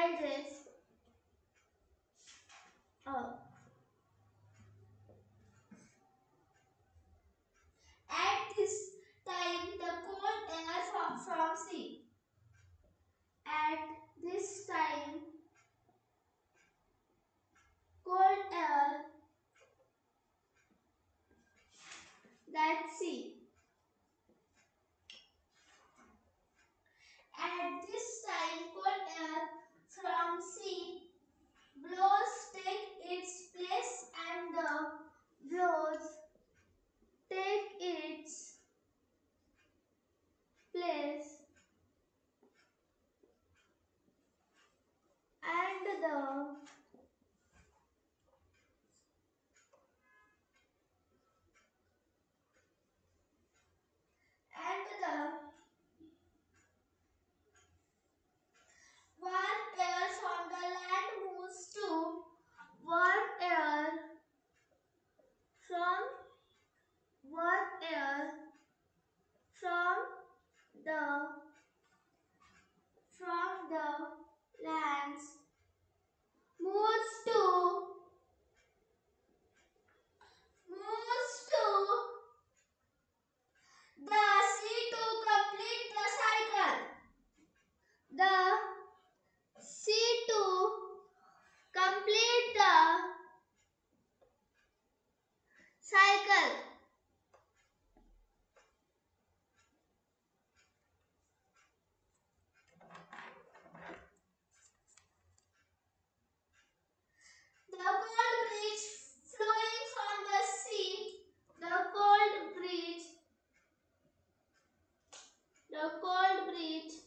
rises up. At this time, the cold air from sea. At this time, cold air that sea. At this time, cold air from sea blows take its place, and the blows take its place, and the warm air from the land moves to warm air from warm air from the lands moves to the sea to complete the cycle. The sea to complete the cycle. The cold breeze flowing from the sea. The cold breeze